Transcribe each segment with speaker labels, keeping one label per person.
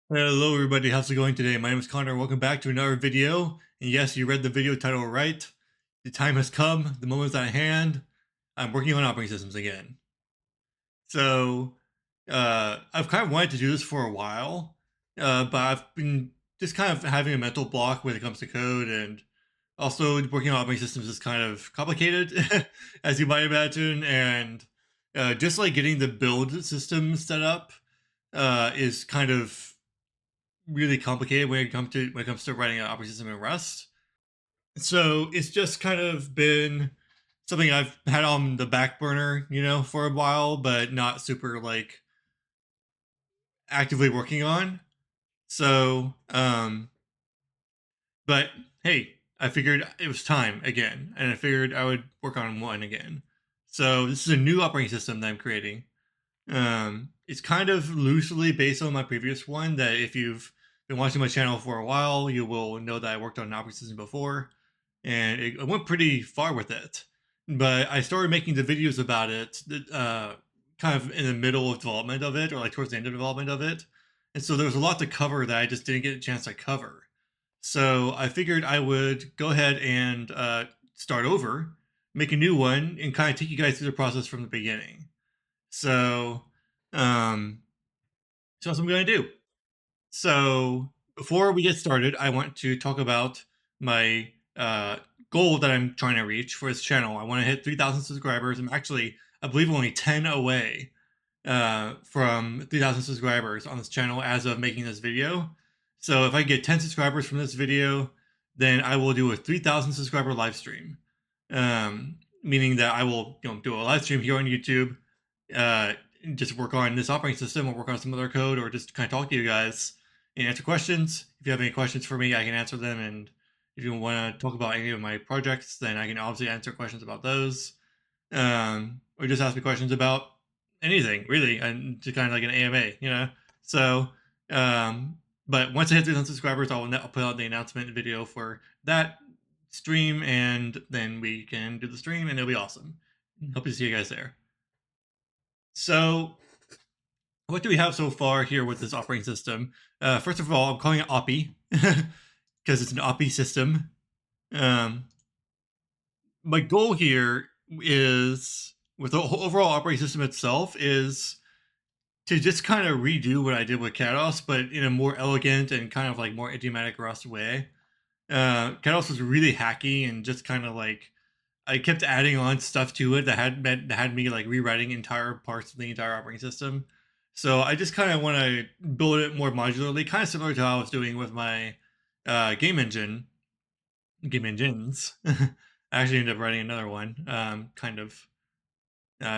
Speaker 1: Hello everybody, how's it going today? My name is Connor, welcome back to another video. And yes, you read the video title right. The time has come, the moment is at hand. I'm working on operating systems again. So, I've kind of wanted to do this for a while, but I've been just kind of having a mental block when it comes to code, and also working on operating systems is kind of complicated, as you might imagine, and just like getting the build system set up is kind of really complicated when it comes to writing an operating system in Rust. So it's just kind of been something I've had on the back burner, for a while, but not super like actively working on. So, but hey, I figured it was time again, and I figured I would work on one again. So this is a new operating system that I'm creating. It's kind of loosely based on my previous one. That if you've been watching my channel for a while, you will know that I worked on an operating system before, and I went pretty far with it. But I started making the videos about it, kind of in the middle of development of it, or like towards the end of development of it. And so there was a lot to cover that I just didn't get a chance to cover. So I figured I would go ahead and start over, make a new one, and kind of take you guys through the process from the beginning. So, um, so that's what I'm going to do. So before we get started, I want to talk about my goal that I'm trying to reach for this channel. I want to hit 3,000 subscribers. I'm actually, I believe, only 10 away from 3,000 subscribers on this channel as of making this video. So if I get 10 subscribers from this video, then I will do a 3,000 subscriber live stream. Meaning that I will do a live stream here on YouTube, uh, just work on this operating system or work on some other code, or just kind of talk to you guys and answer questions. If you have any questions for me, I can answer them. And if you want to talk about any of my projects, then I can obviously answer questions about those. Or just ask me questions about anything, really, and to kind of like an AMA. So, um, but once I hit 3,000 subscribers, I'll put out the announcement video for that stream, and then we can do the stream, and it'll be awesome. Hope to see you guys there. So, what do we have so far here with this operating system? First of all, I'm calling it Oppy because it's an Oppy system. Um, my goal here is, with the overall operating system itself, is to just kind of redo what I did with Kados, but in a more elegant and kind of like more idiomatic Rust way. Kados was really hacky and just kind of like I kept adding on stuff to it that had me like rewriting entire parts of the entire operating system. So I just kind of want to build it more modularly, kind of similar to how I was doing with my game engines. I actually ended up writing another one, kind of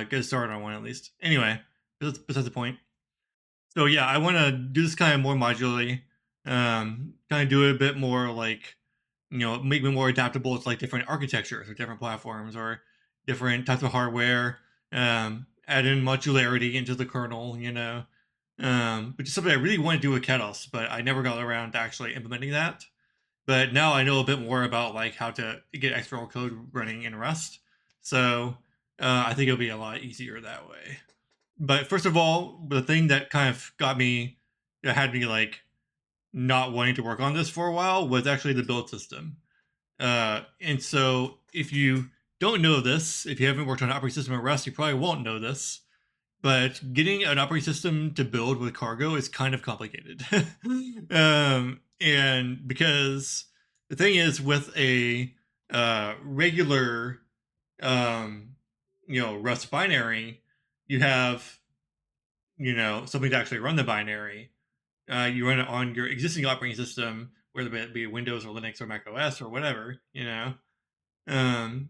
Speaker 1: get started on one at least. Anyway, besides the point. So yeah, I want to do this kind of more modularly, kind of do it a bit more like, make it more adaptable to like different architectures or different platforms or different types of hardware. Add in modularity into the kernel, which is something I really want to do with Ketos, but I never got around to actually implementing that. But now I know a bit more about like how to get external code running in Rust, so I think it'll be a lot easier that way. But first of all, the thing that kind of had me like not wanting to work on this for a while was actually the build system. And so if you don't know this, if you haven't worked on an operating system at Rust, you probably won't know this. But getting an operating system to build with cargo is kind of complicated. And because the thing is, with a regular, Rust binary, you have, something to actually run the binary. You run it on your existing operating system, whether it be Windows or Linux or Mac OS or whatever, um,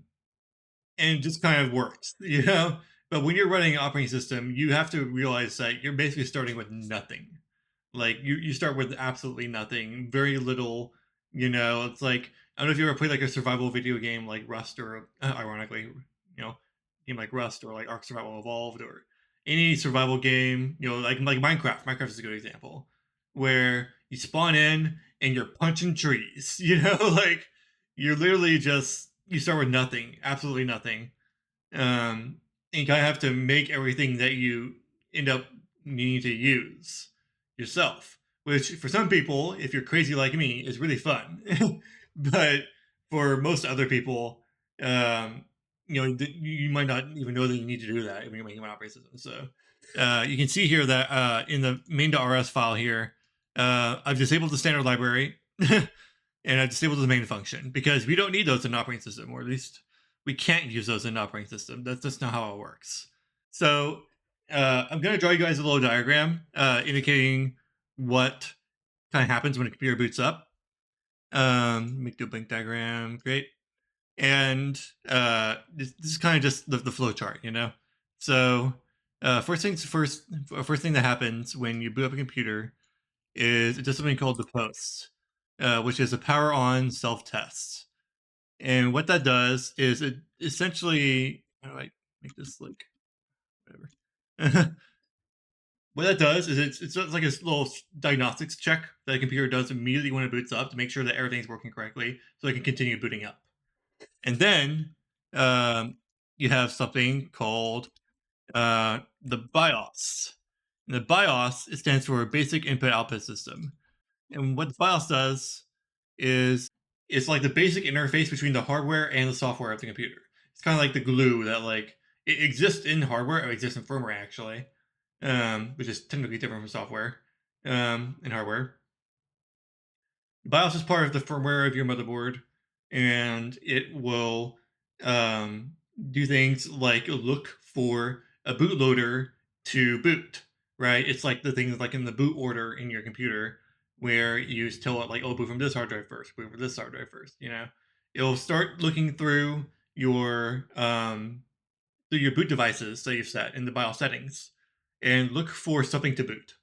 Speaker 1: and it just kind of works. But when you're running an operating system, you have to realize that you're basically starting with nothing. Like you start with absolutely nothing, very little. It's like, I don't know if you ever played like a survival video game like Rust, or ironically, game like Rust or like Ark Survival Evolved, or any survival game. Like Minecraft. Minecraft is a good example where you spawn in and you're punching trees. Like you're literally just you start with nothing, absolutely nothing, and you kind of have to make everything that you end up needing to use yourself. which for some people, if you're crazy like me, is really fun. But for most other people, um, you might not even know that you need to do that when you're making an operating system. So you can see here that in the main.rs file here, I've disabled the standard library and I've disabled the main function because we don't need those in an operating system, or at least we can't use those in an operating system. That's just not how it works. So I'm going to draw you guys a little diagram indicating what kind of happens when a computer boots up. Let me do a blink diagram. Great. And this is kind of just the flow chart, you know? So first thing that happens when you boot up a computer is it does something called the post, which is a power on self test. And what that does is it essentially, how do I make this look? Whatever. What that does is it's just like a little diagnostics check that a computer does immediately when it boots up to make sure that everything's working correctly so it can continue booting up. And then um, you have something called the BIOS. And the BIOS, it stands for Basic Input Output System. And what the BIOS does is it's like the basic interface between the hardware and the software of the computer. It's kind of like the glue that like it exists in hardware, it exists in firmware actually, which is technically different from software and hardware. BIOS is part of the firmware of your motherboard, and it will do things like look for a bootloader to boot. Right? It's like the things like in the boot order in your computer, where you tell it like, "Oh, boot from this hard drive first, boot from this hard drive first." You know, it'll start looking through your boot devices that you've set in the BIOS settings, and look for something to boot.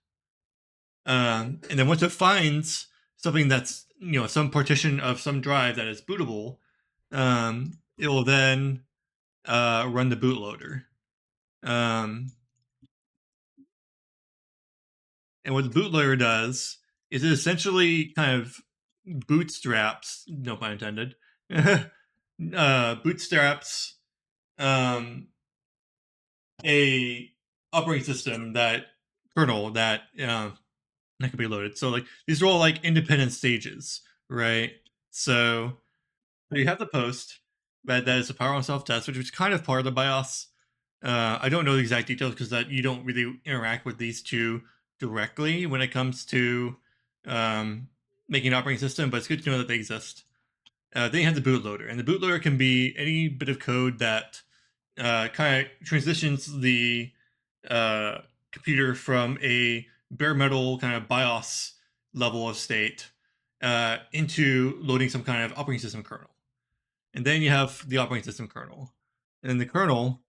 Speaker 1: And then once it finds something that's some partition of some drive that is bootable, it will then run the bootloader. And what the bootloader does is it essentially kind of bootstraps, no pun intended, bootstraps a operating system that kernel that could be loaded. So like these are all like independent stages, right? So you have the post that is a power on self test, which is kind of part of the BIOS. I don't know the exact details because that you don't really interact with these two directly when it comes to making an operating system, but it's good to know that they exist. Then you have the bootloader, and the bootloader can be any bit of code that kind of transitions the computer from a bare metal kind of BIOS level of state into loading some kind of operating system kernel. And then you have the operating system kernel. And then the kernel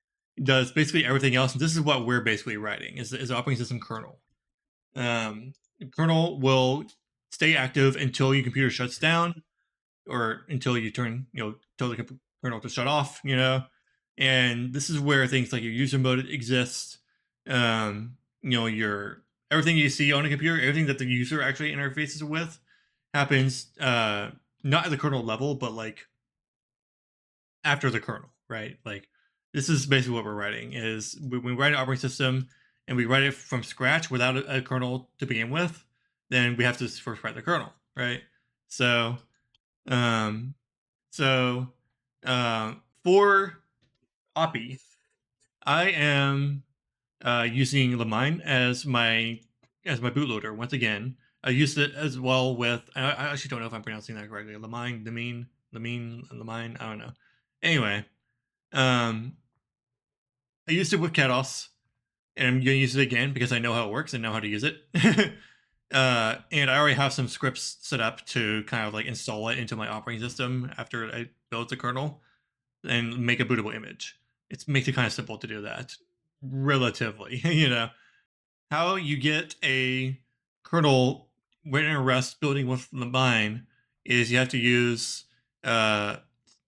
Speaker 1: does basically everything else. And this is what we're basically writing is the operating system kernel. The kernel will stay active until your computer shuts down or until you tell the kernel to shut off, And this is where things like your user mode exists. Your everything you see on a computer, everything that the user actually interfaces with happens not at the kernel level, but like after the kernel, right? Like this is basically what we're writing is when we write an operating system and we write it from scratch without a kernel to begin with, then we have to first write the kernel, right? So um so for Oppy, I am using Lamine as my bootloader once again. I used it as well with I actually don't know if I'm pronouncing that correctly. Lamine. I don't know. Anyway, I used it with Kados, and I'm going to use it again because I know how it works and know how to use it. And I already have some scripts set up to kind of like install it into my operating system after I build the kernel and make a bootable image. It makes it kind of simple to do that, relatively. How you get a kernel when in rest building with Lamine is you have to use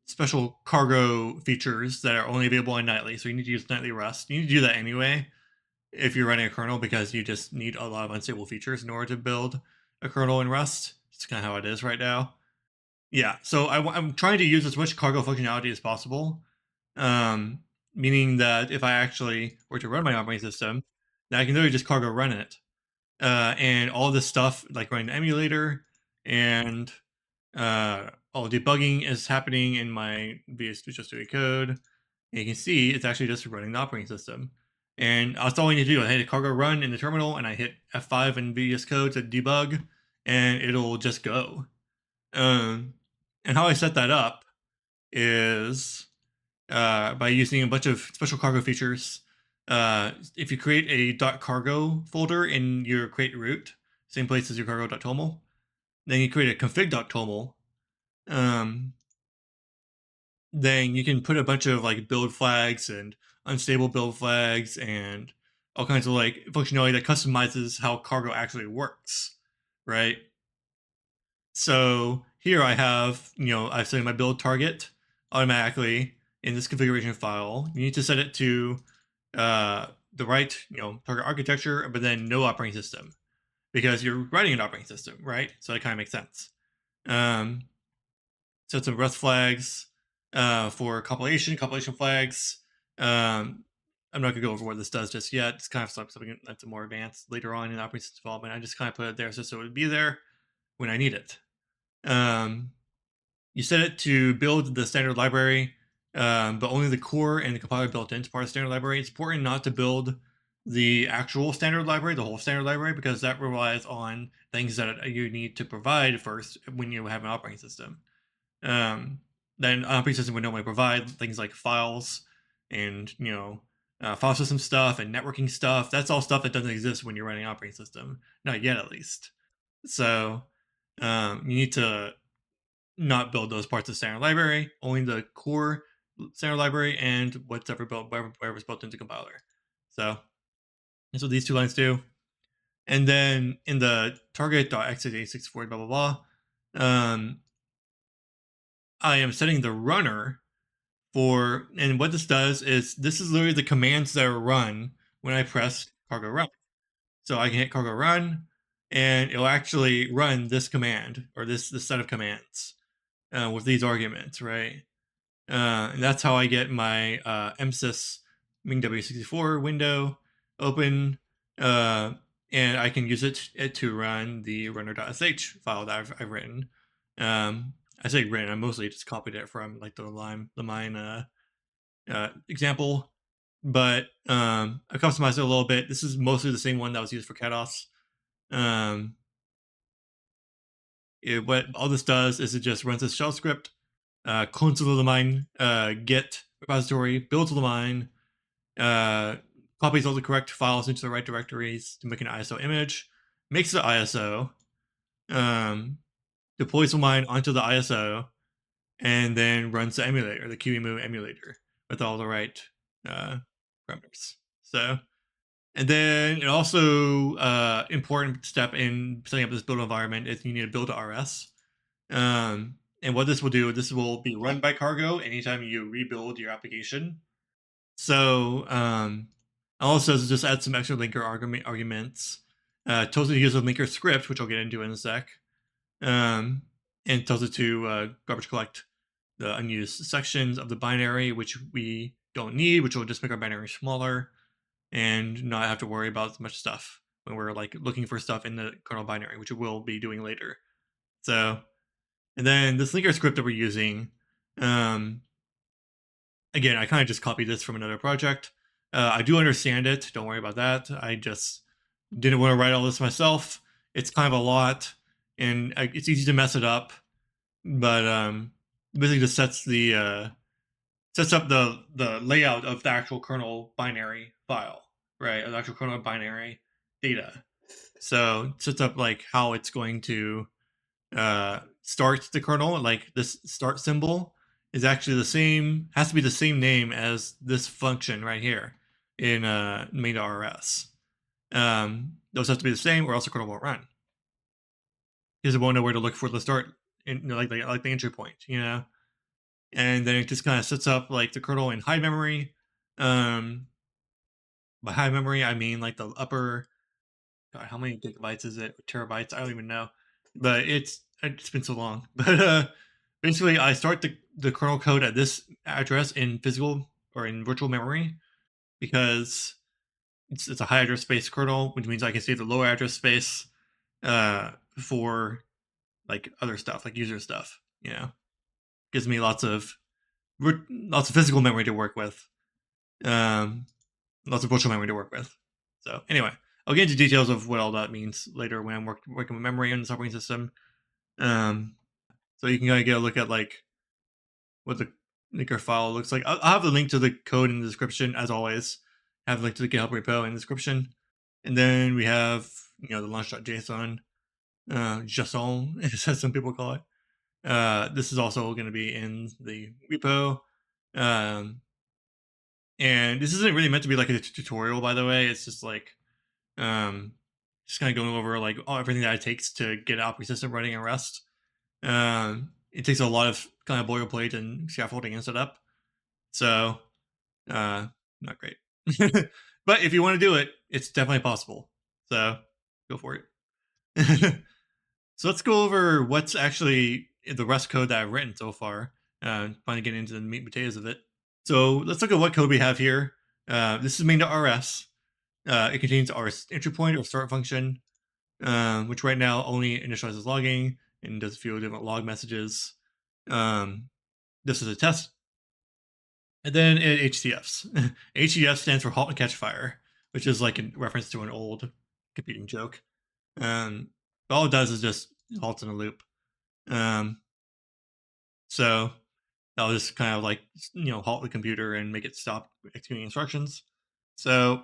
Speaker 1: special cargo features that are only available on nightly. So you need to use nightly rest. You need to do that anyway if you're running a kernel because you just need a lot of unstable features in order to build a kernel in Rust. It's kind of how it is right now. Yeah, so I'm trying to use as much cargo functionality as possible, meaning that if I actually were to run my operating system, then I can literally just cargo run it. and all this stuff like running the emulator and all debugging is happening in my VS Visual Studio Code. And you can see it's actually just running the operating system. And that's all I need to do. I hit a cargo run in the terminal and I hit F5 in VS Code to debug, and it'll just go. And how I set that up is by using a bunch of special cargo features. If you create a .cargo folder in your create root, same place as your cargo.toml, then you create a config.toml, then you can put a bunch of like build flags and unstable build flags and all kinds of like functionality that customizes how cargo actually works, right? So here I have, I've set my build target automatically in this configuration file. You need to set it to the right, target architecture, but then no operating system, because you're writing an operating system, right? So it kind of makes sense. Set some Rust flags for compilation flags. I'm not gonna go over what this does just yet. It's kind of something that's more advanced later on in operating system development. I just kind of put it there so it would be there when I need it. You set it to build the standard library, but only the core and the compiler built into part of the standard library. It's important not to build the actual standard library, the whole standard library, because that relies on things that you need to provide first when you have an operating system. Then an operating system would normally provide things like files and file system stuff and networking stuff. That's all stuff that doesn't exist when you're running an operating system, not yet at least. So you need to not build those parts of the standard library, only the core standard library and whatever's built into compiler. So that's what these two lines do. And then in the target.x86 blah blah blah, I am setting the runner for, and what this does is this is literally the commands that are run when I press cargo run. So I can hit cargo run, and it'll actually run this command or this set of commands with these arguments, right? And that's how I get my MSys MingW64 window open, and I can use it to run the runner.sh file that I've written. I say written, I mostly just copied it from like the mine example, but I customized it a little bit. This is mostly the same one that was used for Kados. What all this does is it just runs this shell script, clones to the mine, get repository, builds the mine, copies all the correct files into the right directories to make an ISO image, makes the ISO, deploys the mine onto the ISO, and then runs the emulator, the QEMU emulator, with all the right parameters. So, and then it also important step in setting up this build environment is you need to build a RS. And what this will do, this will be run by Cargo anytime you rebuild your application. So also just add some extra linker arguments. Tells it to use a linker script, which I'll get into in a sec. And tells it to garbage collect the unused sections of the binary, which we don't need, which will just make our binary smaller and not have to worry about as much stuff when we're like looking for stuff in the kernel binary, which we will be doing later. So, and then this linker script that we're using, again, I kind of just copied this from another project. I do understand it. Don't worry about that. I just didn't want to write all this myself. It's kind of a lot, and it's easy to mess it up. But basically, just sets up the layout of the actual kernel binary file, right? The actual kernel binary data. So it sets up like how it's going to start the kernel. Like this start symbol is actually the same, has to be the same name as this function right here in main.rs. Those have to be the same, or else the kernel won't run, because it won't know where to look for the start, like the entry point, And then it just kind of sets up like the kernel in high memory. By high memory, I mean like the upper. God, how many gigabytes is it? Terabytes? I don't even know. But it's been so long. But basically, I start the kernel code at this address in physical or in virtual memory, because it's a high address space kernel, which means I can save the low address space for like other stuff, like user stuff. Gives me lots of physical memory to work with, um, lots of virtual memory to work with. So anyway, I'll get into details of what all that means later when I'm working with memory on this operating system. So you can kind of get a look at like what the linker file looks like. I'll have the link to the code in the description as always. I have a link to the GitHub repo in the description, and then we have the launch.json, JSON, as some people call it. This is also going to be in the repo. And this isn't really meant to be like a tutorial, by the way. It's just like just kind of going over like everything that it takes to get an operating system running in Rust. It takes a lot of kind of boilerplate and scaffolding and setup. So not great. But if you want to do it, it's definitely possible. So go for it. So let's go over what's actually the Rust code that I've written so far. Finally getting into the meat and potatoes of it. So let's look at what code we have here. This is main.rs. It contains our entry point or start function, which right now only initializes logging and does a few different log messages. This is a test. And then HCFs. HCF stands for halt and catch fire, which is like a reference to an old computing joke. All it does is just halts in a loop. So that'll just kind of like halt the computer and make it stop executing instructions. So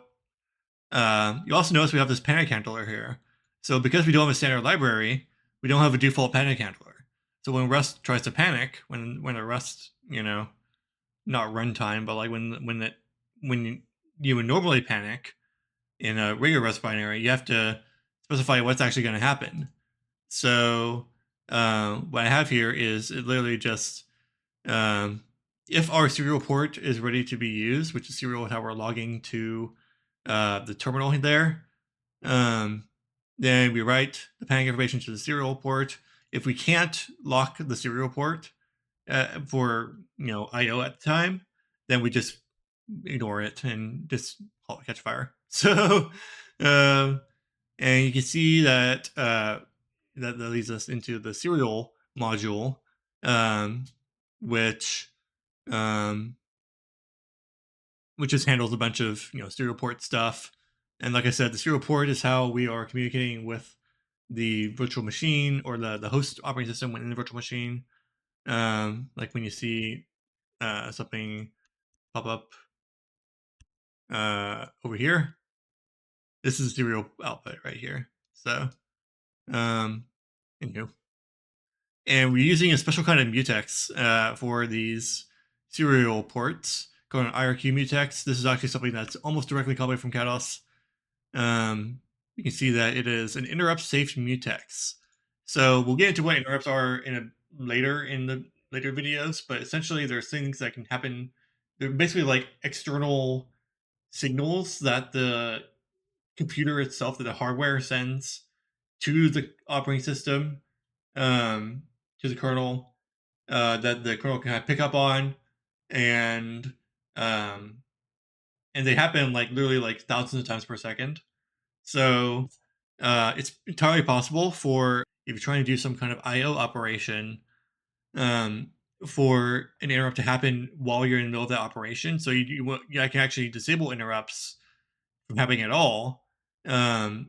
Speaker 1: you also notice we have this panic handler here. So because we don't have a standard library, we don't have a default panic handler. So when Rust tries to panic, when a Rust, not runtime, but like when you would normally panic in a regular Rust binary, you have to specify what's actually going to happen. So what I have here is it literally just if our serial port is ready to be used, which is serial how we're logging to the terminal there, then we write the panic information to the serial port. If we can't lock the serial port for IO at the time, then we just ignore it and just halt catch fire. So and you can see that that leads us into the serial module, which just handles a bunch of serial port stuff. And like I said, the serial port is how we are communicating with the virtual machine or the host operating system within the virtual machine. Like when you see something pop up over here, this is the serial output right here. So anywho. And we're using a special kind of mutex for these serial ports called an IRQ mutex. This is actually something that's almost directly copied from Kados. You can see that it is an interrupt safe mutex. So we'll get into what interrupts are later in the later videos, but essentially there's things that can happen. They're basically like external signals that the computer itself, that the hardware sends to the operating system, to the kernel, that the kernel can kind of pick up on, and they happen like literally like thousands of times per second. So it's entirely possible for if you're trying to do some kind of IO operation, for an interrupt to happen while you're in the middle of that operation. So I can actually disable interrupts from happening at all, and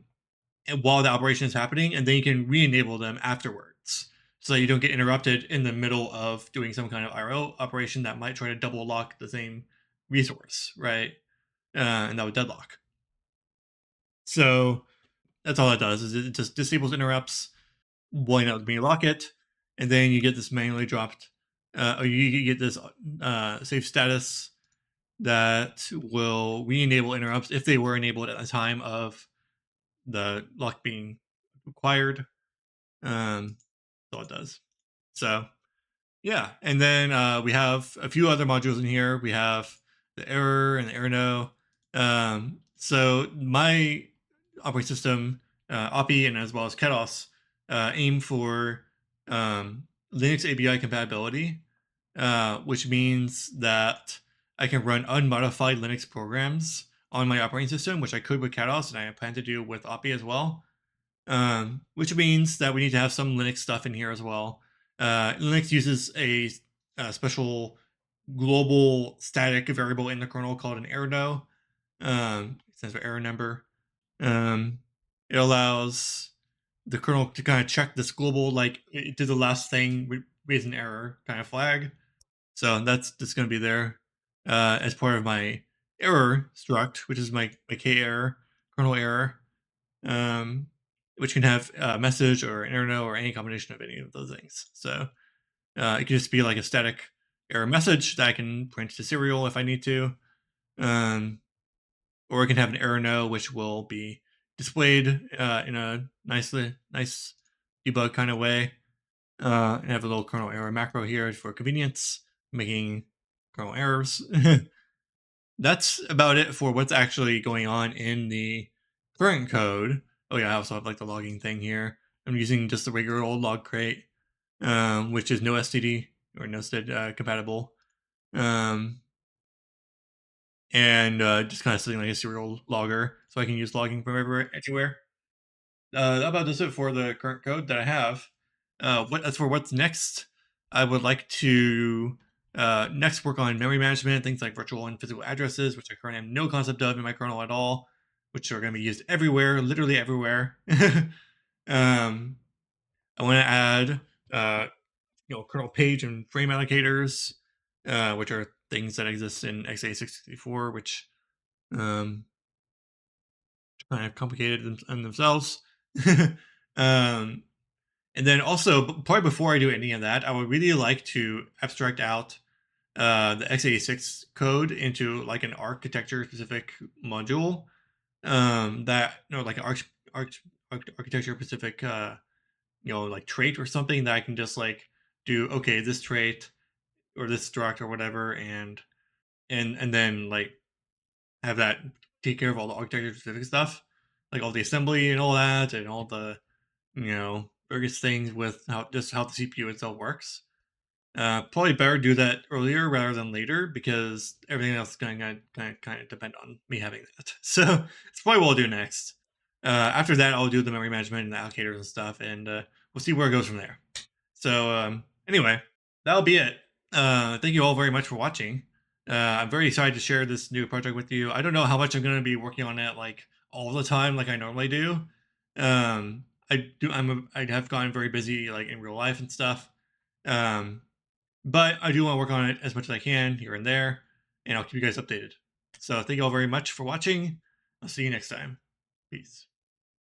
Speaker 1: while the operation is happening, and then you can re-enable them afterwards, so that you don't get interrupted in the middle of doing some kind of IO operation that might try to double lock the same resource, right? And that would deadlock. So that's all it does, is it just disables interrupts while you're not being lock it, and then you get this manually dropped, or you get this safe status that will re-enable interrupts if they were enabled at the time of the lock being required. That's all it does. So yeah, and then we have a few other modules in here. We have the error and the error no. So my operating system, Oppy, and as well as Ketos, aim for Linux ABI compatibility, which means that I can run unmodified Linux programs on my operating system, which I could with CatOS, and I plan to do with Oppy as well. Which means that we need to have some Linux stuff in here as well. Linux uses a special global static variable in the kernel called an error. It stands for error number. It allows the kernel to kind of check this global, like it did the last thing, raise an error kind of flag. So that's just going to be there as part of my error struct, which is my k error, kernel error, which can have a message or an error no or any combination of any of those things. So it can just be like a static error message that I can print to serial if I need to. Or it can have an error no, which will be displayed in a nice debug kind of way. And have a little kernel error macro here for convenience, making kernel errors. That's about it for what's actually going on in the current code. Oh yeah, I also have like the logging thing here. I'm using just the regular old log crate, which is no STD or no STD compatible. And just kind of sitting like a serial logger, so I can use logging from everywhere, anywhere. About this it for the current code that I have. As for what's next, I would like to next work on memory management, things like virtual and physical addresses, which I currently have no concept of in my kernel at all, which are going to be used everywhere, literally everywhere. I want to add, kernel page and frame allocators, which are things that exist in x86-64, which kind of complicated in themselves. And then also, probably before I do any of that, I would really like to abstract out the x86 code into like an architecture-specific module that, like an architecture-specific, like trait or something that I can just like do, okay, this trait or this struct or whatever, and then like have that take care of all the architecture-specific stuff, like all the assembly and all that, and all the various things with how the CPU itself works. Probably better do that earlier rather than later because everything else is going to kind of depend on me having that. So it's probably what I'll do next. After that, I'll do the memory management and the allocators and stuff, and we'll see where it goes from there. So anyway, that'll be it. Thank you all very much for watching. I'm very excited to share this new project with you. I don't know how much I'm going to be working on it like all the time, like I normally do. I have gotten very busy like in real life and stuff. But I do want to work on it as much as I can here and there, and I'll keep you guys updated. So thank you all very much for watching. I'll see you next time. Peace.